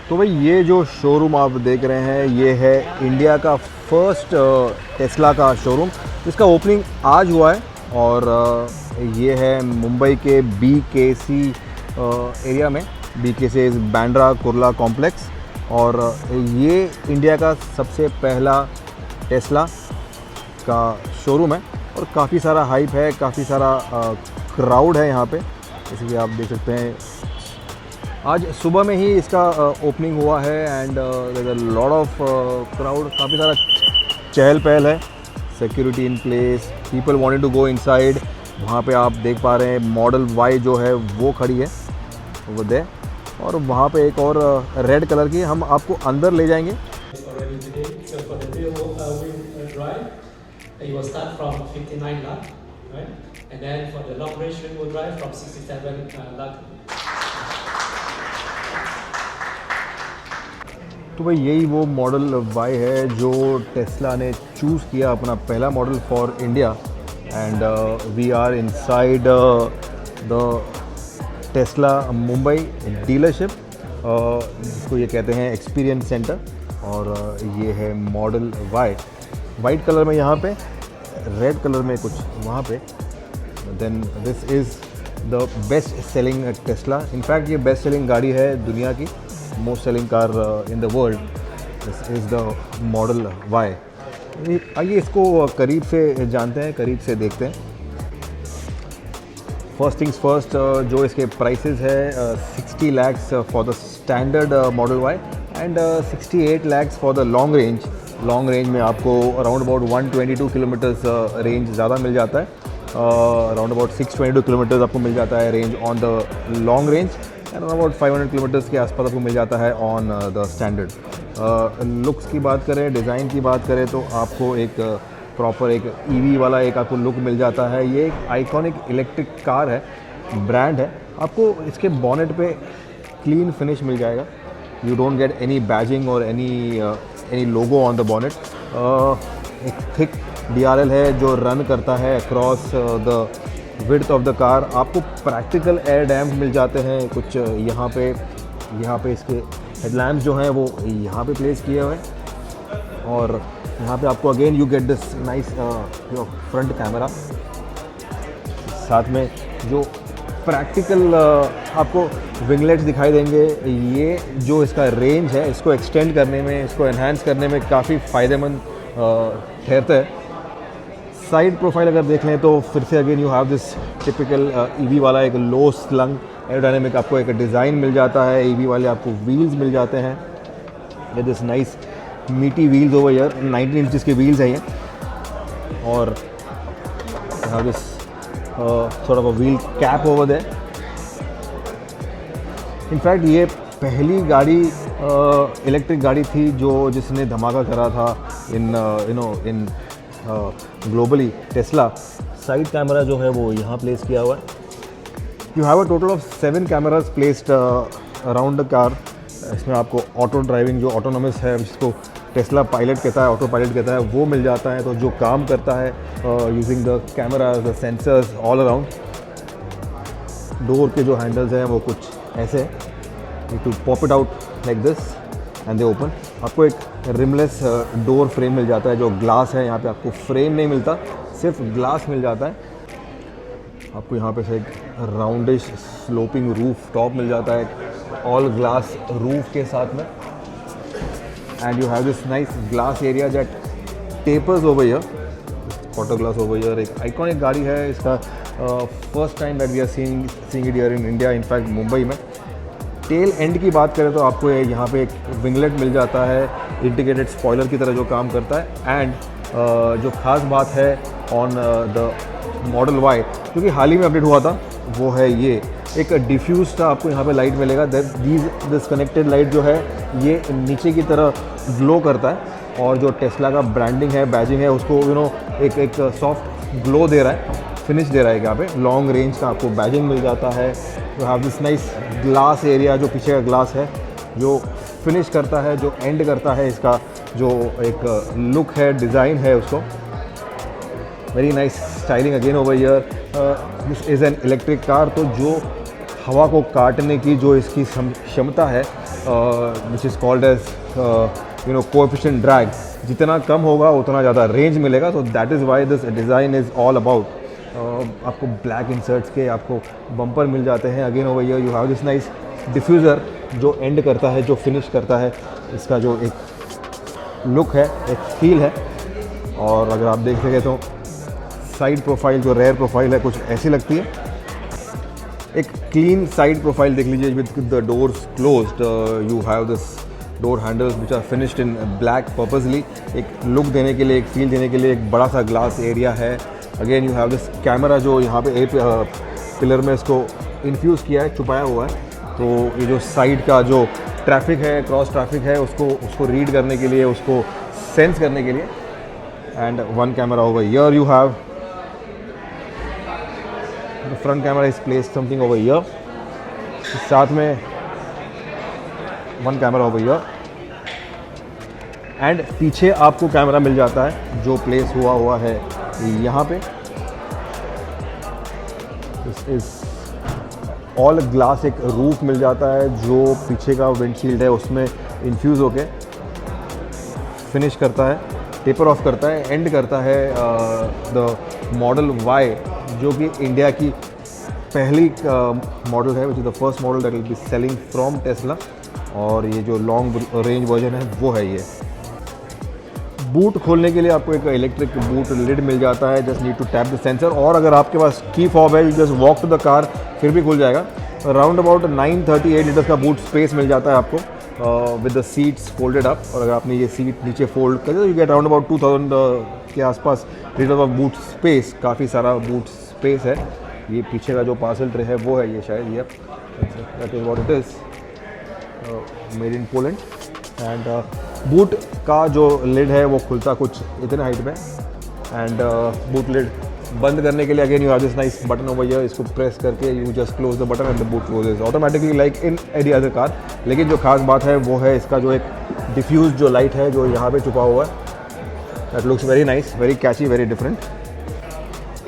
तो भाई ये जो शोरूम आप देख रहे हैं ये है इंडिया का फर्स्ट टेस्ला का शोरूम। इसका ओपनिंग आज हुआ है और ये है मुंबई के BKC एरिया में। BKC is Bandra Kurla complex और ये इंडिया का सबसे पहला टेस्ला का शोरूम है और काफ़ी सारा हाइप है, काफ़ी सारा क्राउड है यहाँ पे, जैसे कि आप देख सकते हैं। आज सुबह में ही इसका ओपनिंग हुआ है and there a lot of crowd, काफ़ी सारा चहल पहल है, security in place, people wanted to go inside. वहाँ पे आप देख पा रहे हैं मॉडल Y जो है वो खड़ी है वो दे, और वहाँ पे एक और रेड कलर की, हम आपको अंदर ले जाएंगे। It will start from 59 lakh, right? And then for the long range rear-wheel drive from 67 lakh. तो भाई यही वो मॉडल Y है जो टेस्ला ने चूज़ किया अपना पहला model for India and we are inside the Tesla Mumbai dealership, जिसको ये कहते हैं एक्सपीरियंस सेंटर, और ये है मॉडल Y वाइट कलर में यहाँ पे, रेड कलर में कुछ वहाँ पे। Then this is the best selling Tesla. In fact ये बेस्ट सेलिंग गाड़ी है दुनिया की, most selling car in the world. This is the model Y। आइए इसको करीब से जानते हैं, करीब से देखते हैं। फर्स्ट थिंग्स फर्स्ट, जो इसके प्राइसेस है 60 lakhs for the standard model Y and 68 lakhs for the long range. Long range में आपको अराउंड अबाउट 122 किलोमीटर्स रेंज ज़्यादा मिल जाता है, अराउंड अबाउट 622 किलोमीटर्स आपको मिल जाता है range on the long range and about 500 kilometres के आसपास आपको मिल जाता है ऑन द स्टैंडर्ड। लुक्स की बात करें, डिज़ाइन की बात करें तो आपको एक प्रॉपर एक EV वाला एक आपको लुक मिल जाता है। ये एक आइकॉनिक इलेक्ट्रिक कार है, ब्रांड है। आपको इसके बॉनेट पे क्लीन फिनिश मिल जाएगा, you don't get any badging और any logo on the bonnet. एक थिक DRL है जो रन करता है across the width of the car. आपको प्रैक्टिकल एयर डैम्प मिल जाते हैं कुछ यहाँ पे इसके हेडलैम्प्स जो हैं वो यहाँ पे प्लेस किए हुए हैं, और यहाँ पे आपको again you get this nice front camera, साथ में जो प्रैक्टिकल आपको विंगलेट्स दिखाई देंगे। ये जो इसका रेंज है इसको एक्सटेंड करने में, इसको एनहांस करने में काफ़ी फ़ायदेमंद ठहरता है। साइड प्रोफाइल अगर देख लें तो फिर से again you have this typical EV वाला एक लो स्लंग एरोडायनेमिक आपको एक डिज़ाइन मिल जाता है। EV वाले आपको व्हील्स मिल जाते हैं, ये दिस नाइस मीटी व्हील्स ओवर हियर, 19 इंचज़ के व्हील्स हैं ये, और this sort of a wheel cap over there. In fact ये पहली गाड़ी इलेक्ट्रिक गाड़ी थी जिसने धमाका करा था इन ग्लोबली। टेस्ला साइड कैमरा जो है वो यहाँ प्लेस किया हुआ है। You have a total of 7 cameras placed around the car. इसमें आपको ऑटो ड्राइविंग जो ऑटोनोमस है, जिसको टेस्ला पायलट कहता है, ऑटो पायलट कहता है, वो मिल जाता है। तो जो काम करता है using the cameras, the sensors all around. Door के जो हैंडल्स हैं वो कुछ ऐसे हैं, you to pop it out like this and they open. आपको एक रिमलेस डोर फ्रेम मिल जाता है जो ग्लास है। यहाँ पे आपको फ्रेम नहीं मिलता, सिर्फ ग्लास मिल जाता है। आपको यहाँ पे से एक राउंडिश स्लोपिंग रूफ टॉप मिल जाता है, ऑल ग्लास रूफ के साथ में, and you have this nice glass area that tapers over here, quarter glass over here. एक आइकॉनिक गाड़ी है इसका, first time that we are seeing it here in India, in fact Mumbai में। टेल एंड की बात करें तो आपको यहाँ पे एक विंगलेट मिल जाता है, इंटीग्रेटेड स्पॉइलर की तरह जो काम करता है। एंड जो ख़ास बात है ऑन द मॉडल Y, जो कि हाल ही में अपडेट हुआ था, वो है ये एक डिफ्यूज का आपको यहाँ पे लाइट मिलेगा। दिस कनेक्टेड लाइट जो है ये नीचे की तरह ग्लो करता है, और जो टेस्ला का ब्रांडिंग है, बैजिंग है, उसको एक सॉफ्ट ग्लो दे रहा है, फिनिश दे रहा है। यहाँ पे लॉन्ग रेंज का आपको बैजिंग मिल जाता है। You have this nice glass area, जो पीछे का ग्लास है जो फिनिश करता है, जो एंड करता है इसका जो एक लुक है, डिज़ाइन है उसको। Very nice styling again over here. This is an electric car, तो जो हवा को काटने की जो इसकी क्षमता है, which is called as coefficient drag, जितना कम होगा उतना ज़्यादा रेंज मिलेगा. तो that is why this design is all about. आपको ब्लैक इंसर्ट्स के आपको बम्पर मिल जाते हैं. Again over here you have this nice diffuser जो एंड करता है, जो फिनिश करता है. इसका जो एक लुक है, एक फील है. और अगर आप देख सकें तो साइड प्रोफाइल, जो रेयर प्रोफाइल है, कुछ ऐसी लगती है. एक क्लीन साइड प्रोफाइल देख लीजिए with the doors closed. You have this door handles which are finished in black purposely. एक लुक देने के लिए, एक फील देने के लिए एक बड़ा सा ग्लास एरिया है. Again you have this camera जो यहाँ पे पिलर में इसको इन्फ्यूज़ किया है, छुपाया हुआ है. तो ये जो साइड का जो ट्रैफिक है, क्रॉस ट्रैफिक है, उसको रीड करने के लिए, उसको सेंस करने के लिए. And one camera over here you have. The front camera is placed something over here. साथ में one camera over here. And पीछे आपको कैमरा मिल जाता है जो प्लेस हुआ है यहाँ पे. This is all glass. एक रूफ मिल जाता है जो पीछे का विंडशील्ड है उसमें इन्फ्यूज़ होके फिनिश करता है, टेपर ऑफ करता है, एंड करता है द मॉडल Y, जो कि इंडिया की पहली मॉडल है, which is the first model that will be selling from Tesla. और ये जो लॉन्ग रेंज वर्जन है वो है ये. बूट खोलने के लिए आपको एक इलेक्ट्रिक बूट लिड मिल जाता है. Just need to tap the sensor. और अगर आपके पास की फॉब है, you just walk to the car, फिर भी खुल जाएगा. अराउंड अबाउट 938 लीटर्स का बूट स्पेस मिल जाता है आपको with the seats folded up. और अगर आपने ये सीट नीचे फोल्ड कर तो यू गेट अराउंड अबाउट 2000 के आसपास लीटर ऑफ बूट स्पेस. काफ़ी सारा बूट स्पेस है. ये पीछे का जो पार्सल ट्रे है वो है ये, शायद ये that is what it is, made in Poland. And boot का जो लिड है वो खुलता कुछ इतने हाइट में. एंड बूट लिड बंद करने के लिए again you have this nice button over here. इसको प्रेस करके you just close the button and the boot closes automatically like in any other car. लेकिन जो खास बात है वो है इसका जो एक डिफ्यूज जो लाइट है जो यहाँ पे छुपा हुआ है. That looks very nice, very catchy, very different.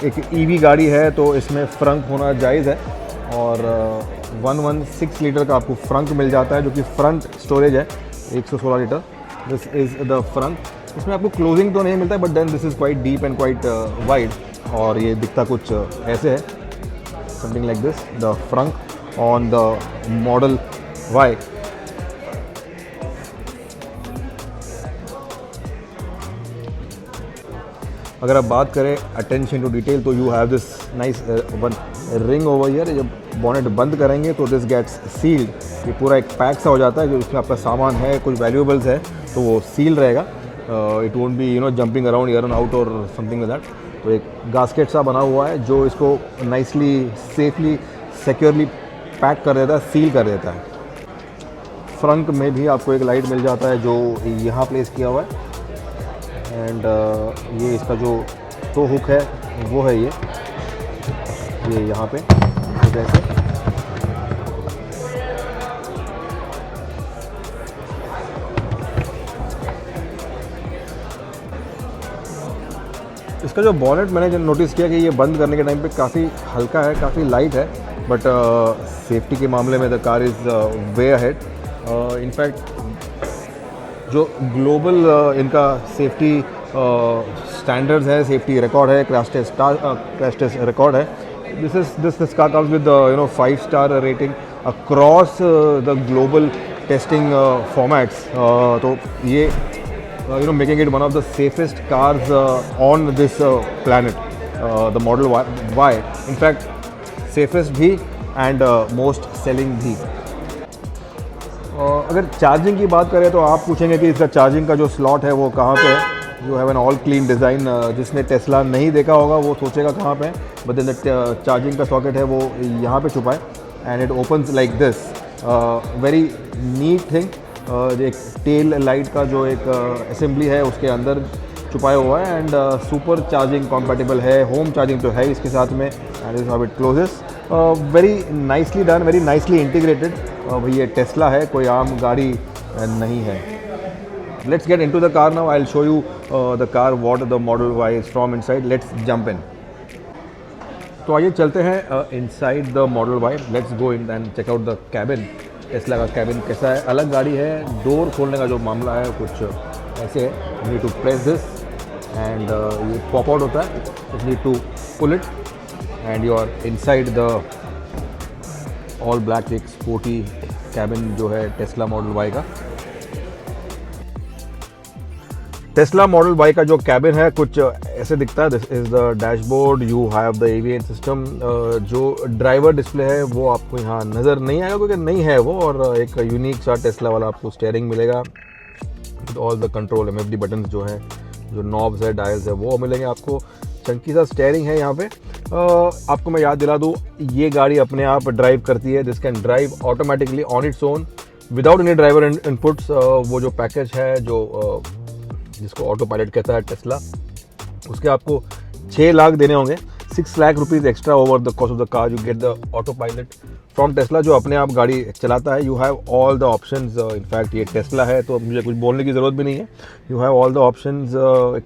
एक ईवी गाड़ी है तो इसमें फ्रंक होना जायज़ है. और 116 लीटर का आपको फ्रंक मिल जाता है जो कि फ्रंट स्टोरेज है 116 litre. This is the frunk. इसमें आपको क्लोजिंग तो नहीं मिलता है, but then this is quite deep and quite wide. और ये दिखता कुछ ऐसे है, something like this, the frunk on the model Y. अगर आप बात करें अटेंशन टू डिटेल तो you have this nice one ring over here. जब बॉनेट बंद करेंगे तो दिस गेट्स सील्ड. ये पूरा एक पैक सा हो जाता है. जो इसमें आपका सामान है, कुछ वैल्यूएबल्स है, तो वो सील रहेगा. It won't be jumping around year and out और समथिंग लाइक दैट. तो एक गास्केट सा बना हुआ है जो इसको नाइसली, सेफली, सिक्योरली पैक कर देता है, सील कर देता है. फ्रंट में भी आपको एक लाइट मिल जाता है जो यहाँ प्लेस किया हुआ है. एंड ये इसका जो टो हुक है वो है ये यहाँ पे जैसे. इसका जो बॉनेट मैंने जब नोटिस किया कि ये बंद करने के टाइम पे काफ़ी हल्का है, काफ़ी लाइट है. बट सेफ्टी के मामले में the car is way ahead. In fact जो ग्लोबल इनका सेफ्टी स्टैंडर्ड्स है, सेफ्टी रिकॉर्ड है, क्रैश टेस्ट रिकॉर्ड है. This car comes with 5 star rating across the global testing formats. तो ये making it one of the safest cars on this planet, the Model Y. In fact, safest भी and most selling भी. अगर charging की बात करें तो आप पूछेंगे कि इसका चार्जिंग का जो स्लॉट है वो कहाँ पे है. You have an all clean design. जिसने टेस्ला नहीं देखा होगा वो सोचेगा कहाँ पे है, बट देन द चार्जिंग का सॉकेट है वो यहाँ पे छुपा है. And it opens like this. Very neat thing. एक टेल लाइट का जो एक असेंबली है उसके अंदर छुपाया हुआ है. एंड सुपर चार्जिंग कॉम्पैटिबल है, होम चार्जिंग तो है इसके साथ में. And this how it closes. Very nicely done, very nicely integrated. भाई ये टेस्ला है, कोई आम गाड़ी नहीं है. Let's get into the car now. I will show you the car what the model Y is from inside. Let's jump in. तो आइए चलते हैं inside the model Y. Let's go in and check out the cabin. Tesla का cabin कैसा है, अलग गाड़ी है. डोर खोलने का जो मामला है कुछ ऐसे है. You need to press this and ये पॉप आउट होता है. You need to pull it and you are inside the all black एक स्पोर्टी कैबिन जो है टेस्ला मॉडल वाई का. टेस्ला मॉडल वाई का जो कैबिन है कुछ ऐसे दिखता है. This is the dashboard. You have the AVN system. जो ड्राइवर डिस्प्ले है वो आपको यहाँ नज़र नहीं आएगा क्योंकि नहीं है वो. और एक यूनिक सा टेस्ला वाला आपको स्टेयरिंग मिलेगा. All the control MFD button जो है, जो नॉब्स है, डायल्स है, वो मिलेंगे आपको. चंकी सा स्टेयरिंग है यहाँ पे. आपको मैं याद दिला दूँ, ये गाड़ी अपने आप ड्राइव करती है. This can drive automatically on its own without any driver inputs. वो जो पैकेज है जो जिसको ऑटो पायलट कहता है टेस्ला, उसके आपको 6 लाख देने होंगे. 6 lakh rupees extra over the cost of the car. You get the auto pilot from Tesla जो अपने आप गाड़ी चलाता है. You have all the options. In fact ये टेस्ला है तो मुझे कुछ बोलने की ज़रूरत भी नहीं है. You have all the options.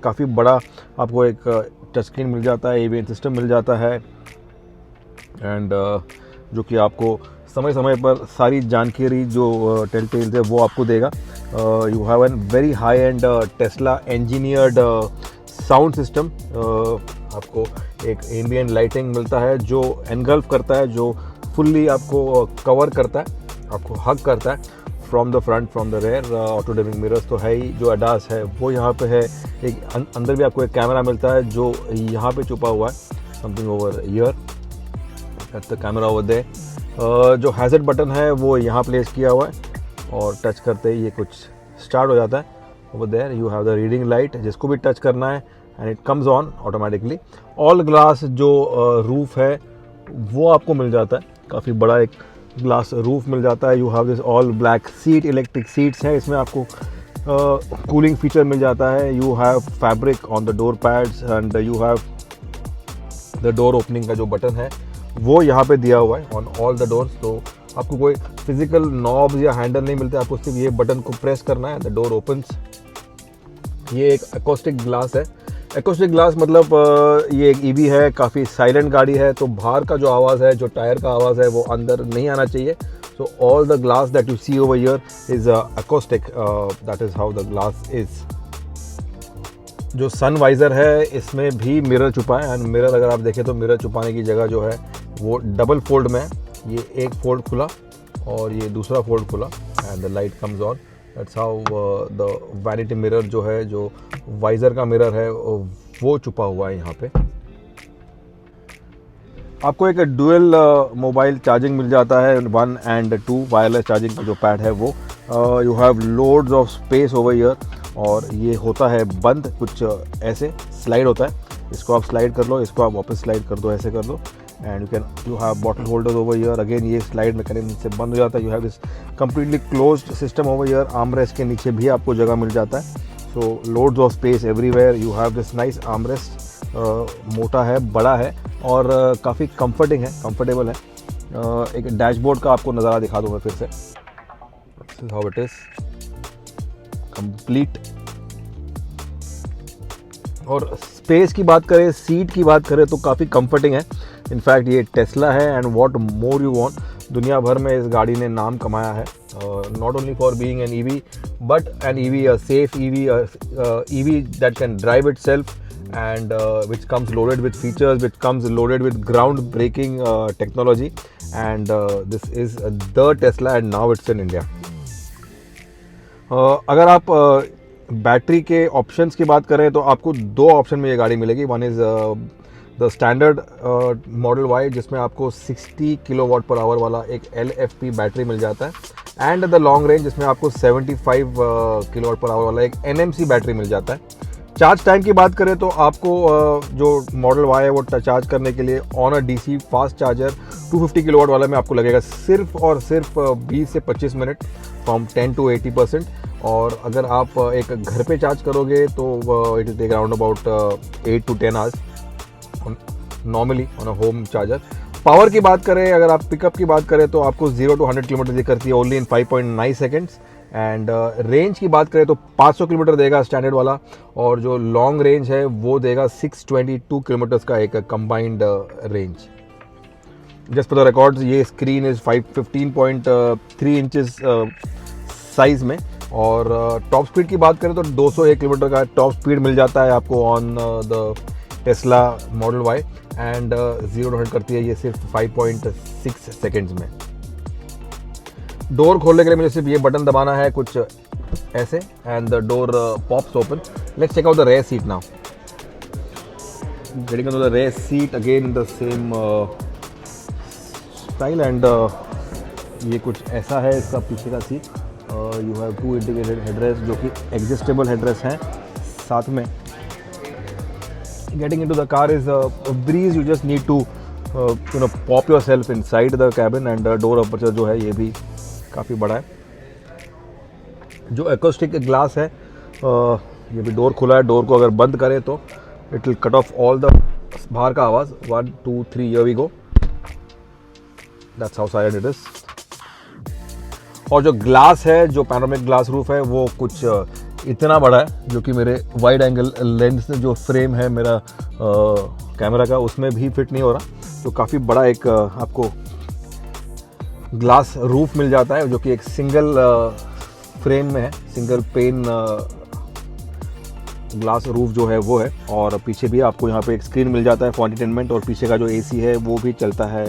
काफ़ी बड़ा आपको एक टच स्क्रीन मिल जाता है. एवीएन सिस्टम मिल जाता है एंड जो कि आपको समय समय पर सारी जानकारी जो टेल टेल्स है वो आपको देगा. You have an very high and Tesla engineered sound system. आपको एक एम्बिएंट लाइटिंग मिलता है जो एनगल्फ करता है, जो फुल्ली आपको कवर करता है, आपको हग करता है from the front, from the rear. Auto dimming mirrors तो है ही. जो अडास है वो यहाँ पे है. एक अंदर भी आपको एक कैमरा मिलता है जो यहाँ पे छुपा हुआ है. Something over here, that's the camera over there. जो हैज़र्ड बटन है वो यहाँ प्लेस किया हुआ है और टच करते ही ये कुछ स्टार्ट हो जाता है. Over there you have the reading light, जिसको भी टच करना है and it comes on automatically. All glass जो रूफ है वो आपको मिल जाता है. काफ़ी बड़ा एक ग्लास रूफ मिल जाता है. You have this all black seat, electric seats हैं. इसमें आपको कूलिंग फीचर मिल जाता है. You have fabric on the door pads and you have the door opening का जो बटन है वो यहाँ पे दिया हुआ है ऑन ऑल द डोर्स. तो आपको कोई फिजिकल नॉब्स या हैंडल नहीं मिलते. आपको सिर्फ ये बटन को प्रेस करना है, द डोर ओपन्स. ये एक अकोस्टिक ग्लास है. अकोस्टिक ग्लास मतलब ये एक ईवी है, काफ़ी साइलेंट गाड़ी है. तो बाहर का जो आवाज़ है, जो टायर का आवाज़ है, वो अंदर नहीं आना चाहिए. So all the glass that you see over here is acoustic. That is how the glass is. जो सन वाइज़र है इसमें भी मिरर छुपा है. एंड मिरर अगर आप देखें तो मिरर छुपाने की जगह जो है वो डबल फोल्ड में है. ये एक फोल्ड खुला और ये दूसरा फोल्ड खुला and the light comes on. That's how the vanity mirror जो है, जो वाइज़र का मिरर है, वो छुपा हुआ है यहाँ पे. आपको एक डुअल मोबाइल चार्जिंग मिल जाता है, 1 and 2 वायरलेस चार्जिंग का जो पैड है वो. You have loads of space over here. और ये होता है बंद कुछ ऐसे, स्लाइड होता है. इसको आप स्लाइड कर लो, इसको आप वापस स्लाइड कर दो, ऐसे कर दो and you have bottle holder over here. Again ये स्लाइड मैकेनिज्म से बंद हो जाता है. You have this completely closed system over here. Armrest के नीचे भी आपको जगह मिल जाता है. So loads of space everywhere. You have this nice armrest. मोटा है, बड़ा है और काफ़ी कंफर्टिंग है, कंफर्टेबल है. एक डैशबोर्ड का आपको नज़ारा दिखा दूँ मैं फिर से. This is how it is complete. और स्पेस की बात करें, सीट की बात करें तो काफ़ी कंफर्टिंग है. इनफैक्ट ये टेस्ला है and what more you want. दुनिया भर में इस गाड़ी ने नाम कमाया है. Not only for being an EV but N EV, a safe EV, EV that can drive itself and which comes loaded with features, which comes loaded with ground-breaking technology, and this is the Tesla, and now it's in India. अगर आप battery के options की बात करें तो आपको 2 option में ये गाड़ी मिलेगी. One is the standard model Y जिसमें आपको 60 किलोवाट पर आवर वाला एक LFP बैटरी मिल जाता है एंड द लॉन्ग रेंज जिसमें आपको 75 किलोवाट पर आवर वाला एक NMC बैटरी मिल जाता है. चार्ज टाइम की बात करें तो आपको जो मॉडल वाई है वो चार्ज करने के लिए on a DC fast charger 250 kilowatt वाला में आपको लगेगा सिर्फ और सिर्फ 20 से 25 मिनट फ्रॉम 10 to 80%. और अगर आप एक घर पे चार्ज करोगे तो it will take around about 8 to 10 hours normally on a home charger. Power की बात करें, अगर आप पिकअप की बात करें तो आपको 0 to 100 किलोमीटर ये करती है only in 5.9 seconds and range की बात करें तो 500 किलोमीटर देगा स्टैंडर्ड वाला, और जो लॉन्ग रेंज है वो देगा 622 किलोमीटर्स का एक combined range. Just for the records, ये स्क्रीन इज 15.3 इंचेस साइज में, और टॉप स्पीड की बात करें तो 201 किलोमीटर का टॉप स्पीड मिल जाता है आपको on the Tesla model Y, and 0 to 100 करती है ये सिर्फ 5.6 सेकेंड्स में। डोर खोलने के लिए मुझे सिर्फ ये बटन दबाना है कुछ ऐसे, and the door pops open. Let's check out the rear seat now. Getting into the rear seat again in the same style, and ये कुछ ऐसा है इसका पीछे का seat. You have 2 integrated headrest जो कि एडजस्टेबल हेडरेस्ट हैं साथ में। Getting into the car is a breeze. You just need to pop yourself inside the cabin, and door aperture जो है ये भी काफ़ी बड़ा है। जो acoustic ग्लास है ये भी डोर खुला है। डोर को अगर बंद करें तो it will cut off all the बाहर का आवाज़। 1 2 3 here we go. That's how silent it is. और जो ग्लास है, जो पैनोरामिक ग्लास रूफ है, वो कुछ इतना बड़ा है जो कि मेरे वाइड एंगल लेंस जो फ्रेम है मेरा कैमरा का उसमें भी फिट नहीं हो रहा। तो काफ़ी बड़ा एक आपको ग्लास रूफ मिल जाता है जो कि एक सिंगल फ्रेम में है, सिंगल पेन ग्लास रूफ जो है वो है। और पीछे भी आपको यहाँ पे एक स्क्रीन मिल जाता है फॉर एंटरटेनमेंट, और पीछे का जो एसी है वो भी चलता है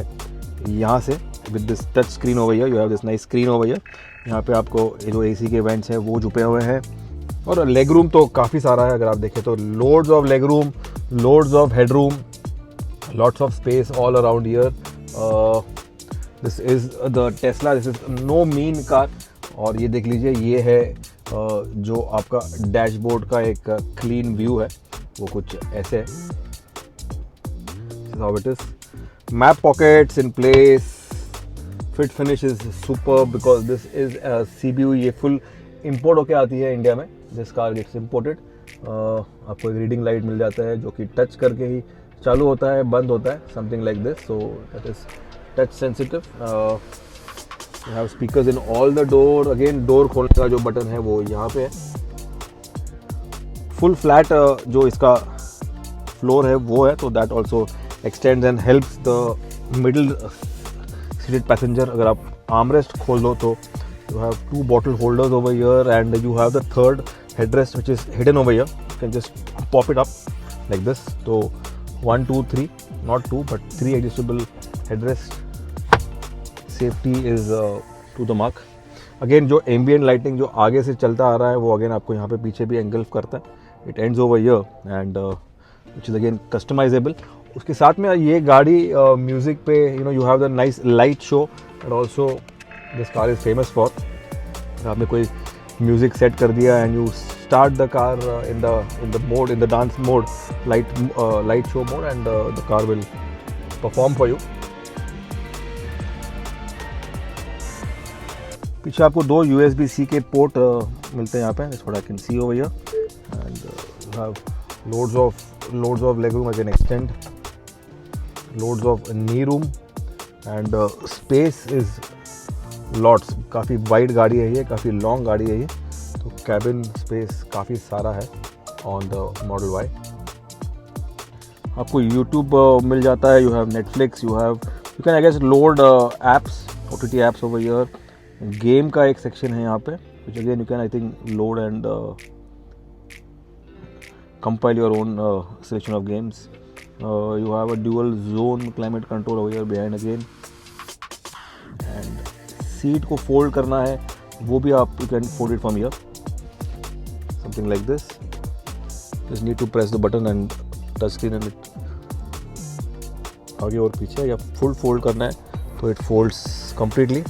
यहाँ से with this touch screen over here. You have this nice screen over here. यहाँ पे आपको जो एसी के वेंट्स हैं वो झुके हुए हैं, और लेग रूम तो काफ़ी सारा है। अगर आप देखें तो loads of leg room, loads of head room, lots of space all around here. This is the Tesla, this is no mean car. और ये देख लीजिए, ये है जो आपका डैशबोर्ड का एक क्लीन व्यू है, वो कुछ ऐसे है। How it is, map pockets in place, fit finish is super because this is CBU। ये फुल इंपोर्ट होके आती है इंडिया में। This car gets imported. आपको एक रीडिंग लाइट मिल जाता है जो कि टच करके ही चालू होता है, बंद होता है, something like this. So that is touch sensitive. You have speakers in all the door. Again door खोलने का जो बटन है वो यहाँ पे है। फुल फ्लैट जो इसका फ्लोर है वो है, तो that also x tends and helps the middle seated passenger. अगर आप आर्मरेस्ट खोल दो तो you have 2 bottle holders over here, and you have the third headrest which is hidden over here. You can just pop it up like this. So 1 2 3, not 2 but 3 adjustable headrest. Safety is to the mark. Again जो ambient lighting जो आगे से चलता आ रहा है वो again आपको यहाँ पे पीछे भी engulf करता है. It ends over here, and which is again customizable. उसके साथ में ये गाड़ी म्यूजिक पे you have the nice light show, and also this car is famous for, आपने कोई म्यूजिक सेट कर दिया and you start the car in the mode, in the dance mode, light show mode, and the car will perform for you. पीछे आपको 2 USB-C के port मिलते हैं यहाँ पे, that's what I can see over here, and you have loads of leg room. I can extend, loads of knee room, and space is lots. काफ़ी wide गाड़ी है ये, काफ़ी लॉन्ग गाड़ी है ये, तो कैबिन स्पेस काफ़ी सारा है ऑन द मॉडल वाई। आपको यूट्यूब मिल जाता है, you have Netflix, you can I guess load apps, OTT apps over here. Game का एक सेक्शन है यहाँ पे, which again you can I think load and compile your own selection of games. You have a dual zone climate control over here behind again, and seat को fold करना है वो भी आप you can fold it from here, something like this. Just need to press the button and touch screen and it आगे और पीछे, या फुल फोल्ड करना है तो it folds completely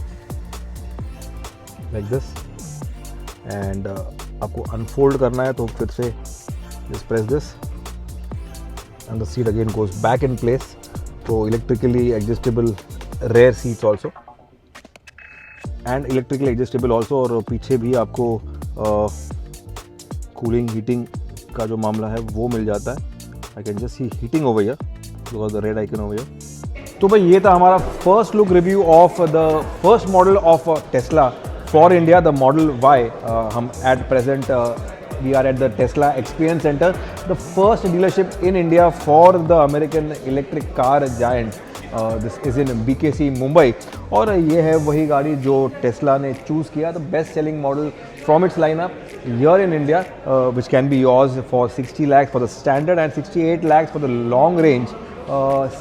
like this, and आपको अनफोल्ड करना है तो फिर से just press this and the seat again goes back in place. So electrically adjustable rear seats also, and electrically adjustable also. और पीछे भी आपको कूलिंग हीटिंग का जो मामला है वो मिल जाता है। I can just see heating over here because the red icon over here. तो भाई ये था हमारा first look review of the first model of Tesla for India, the Model Y, हम at present we are at the Tesla Experience Center, the first dealership in India for the American electric car giant. This is in BKC Mumbai, और ये है वही गाड़ी जो Tesla ने choose किया, the best selling model from its lineup here in India, which can be yours for 60 lakhs for the standard and 68 lakhs for the long range.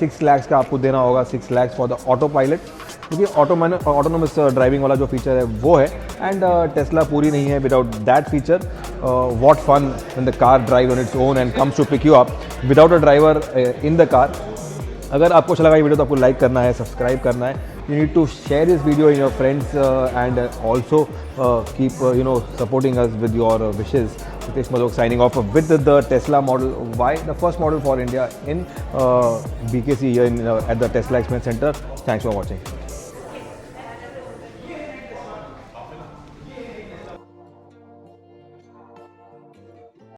6 lakhs का आपको देना होगा, 6 lakhs for the auto pilot, क्योंकि autonomous driving वाला जो feature है वो है. एंड टेस्ला पूरी नहीं है without that feature. What fun when the car drive on its own and comes to pick you up without a driver in the car. अगर आपको अच्छा लगा ये वीडियो तो आपको लाइक करना है, सब्सक्राइब करना है. You need to share this video in your friends and also keep supporting us with your wishes. Hitesh Madhok signing off with the Tesla Model Y, the first model for India in BKC here at the Tesla Experience Center. Thanks for watching.